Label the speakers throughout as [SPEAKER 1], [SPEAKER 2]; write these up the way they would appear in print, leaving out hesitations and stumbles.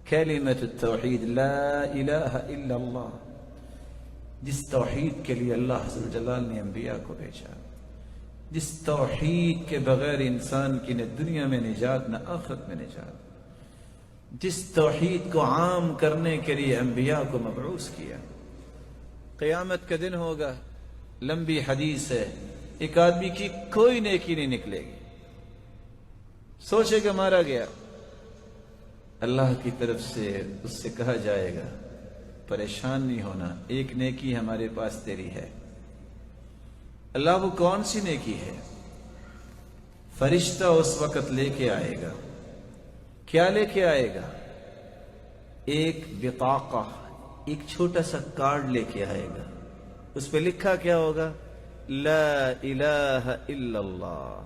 [SPEAKER 1] کلمۃ التوحید لا الہ الا اللہ، جس توحید کے لیے اللہ عز و جلال نے انبیاء کو بھیجا، جس توحید کے بغیر انسان کی نہ دنیا میں نجات نہ آخرت میں نجات، جس توحید کو عام کرنے کے لیے انبیاء کو مبعوث کیا۔ قیامت کا دن ہوگا، لمبی حدیث ہے، ایک آدمی کی کوئی نیکی نہیں نکلے گی، سوچے گا مارا گیا، اللہ کی طرف سے اس سے کہا جائے گا پریشان نہیں ہونا، ایک نیکی ہمارے پاس تیری ہے۔ اللہ وہ کون سی نیکی ہے؟ فرشتہ اس وقت لے کے آئے گا، کیا لے کے آئے گا؟ ایک بطاقہ، ایک چھوٹا سا کارڈ لے کے آئے گا، اس پہ لکھا کیا ہوگا؟ لا الہ الا اللہ۔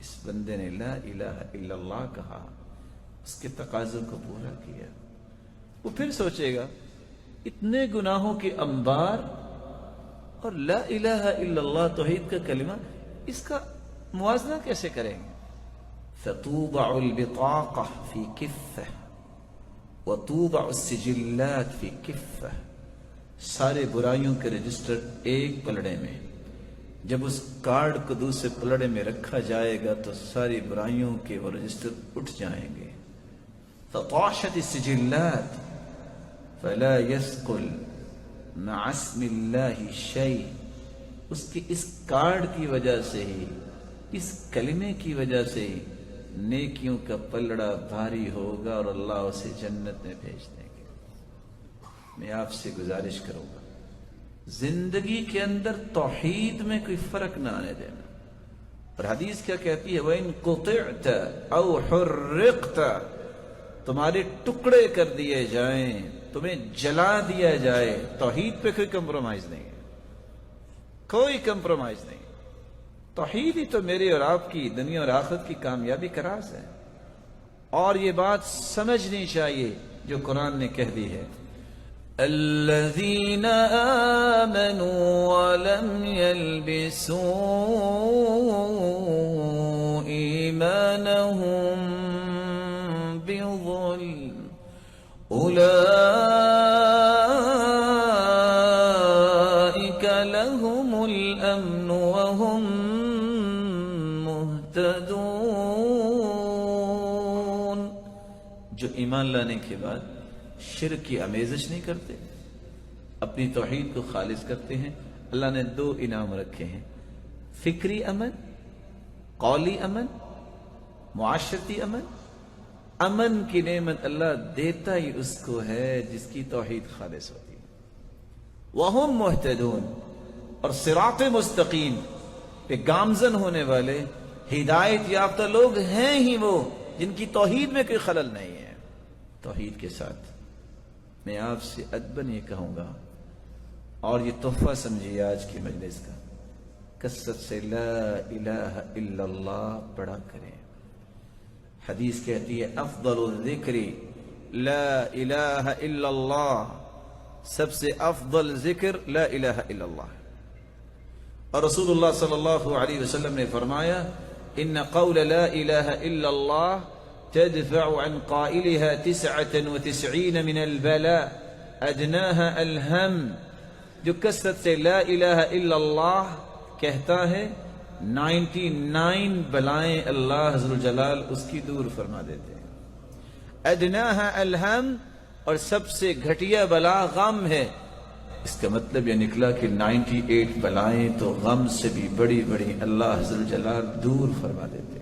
[SPEAKER 1] اس بندے نے لا الہ الا اللہ کہا، اس کے تقاضوں کو پورا کیا۔ وہ پھر سوچے گا اتنے گناہوں کے انبار اور لا الہ الا اللہ توحید کا کلمہ، اس کا موازنہ کیسے کریں گے؟ فتوضع البطاقہ فی کفہ وتوضع السجلات فی کفہ، سارے برائیوں کے رجسٹر ایک پلڑے میں، جب اس کارڈ کو دوسرے پلڑے میں رکھا جائے گا تو ساری برائیوں کے وہ رجسٹر اٹھ جائیں گے۔ فطاشت السجلات فلا يثقل مع اسم اللہ شیء، اس کے اس کارڈ کی وجہ سے ہی، اس کلمے کی وجہ سے ہی نیکیوں کا پلڑا بھاری ہوگا اور اللہ اسے جنت میں بھیج دیں گے۔ میں آپ سے گزارش کروں گا زندگی کے اندر توحید میں کوئی فرق نہ آنے دینا۔ اور حدیث کیا کہتی ہے؟ وَإِن قُطِعْتَ أَوْ حُرِّقْتَ، تمہارے ٹکڑے کر دیے جائیں، تمہیں جلا دیا جائے، توحید پہ کوئی کمپرومائز نہیں ہے، کوئی کمپرومائز نہیں۔ توحید ہی تو میرے اور آپ کی دنیا اور آخرت کی کامیابی کا راز ہے، اور یہ بات سمجھنی چاہیے جو قرآن نے کہہ دی ہے، الذین آمنوا ولم يلبسوا ایمانهم بظلم اولئک لهم الامن وهم مہتدون، جو ایمان لانے کے بعد شرک کی آمیزش نہیں کرتے، اپنی توحید کو خالص کرتے ہیں۔ اللہ نے دو انعام رکھے ہیں، فکری امن، قولی امن، معاشرتی امن۔ امن کی نعمت اللہ دیتا ہی اس کو ہے جس کی توحید خالص ہوتی ہے۔ وَهُمْ مُهْتَدُونَ، اور صراط مستقیم پہ گامزن ہونے والے ہدایت یافتہ لوگ ہیں ہی وہ جن کی توحید میں کوئی خلل نہیں ہے۔ توحید کے ساتھ میں آپ سے ادباً یہ کہوں گا، اور یہ تحفہ سمجھیے آج کی مجلس کا، کثرت سے لا الہ الا اللہ پڑھا کریں۔ حدیث کہتی ہے افضل الذکر لا الہ الا اللہ، سب سے افضل ذکر لا الہ الا اللہ۔ اور رسول اللہ صلی اللہ علیہ وسلم نے فرمایا ان قول لا الہ الا اللہ تدفع عن قائلها 99 من البلاء ادناها الہم، جو کثرت سے لا الہ الا اللہ کہتا ہے 99 بلائیں اللہ عز و جلال اس کی دور فرما دیتے ہیں۔ ادناها الہم، اور سب سے گھٹیا بلا غم ہے۔ اس کا مطلب یہ نکلا کہ 98 بلائیں تو غم سے بھی بڑی بڑی اللہ عز و جلال دور فرما دیتے ہیں۔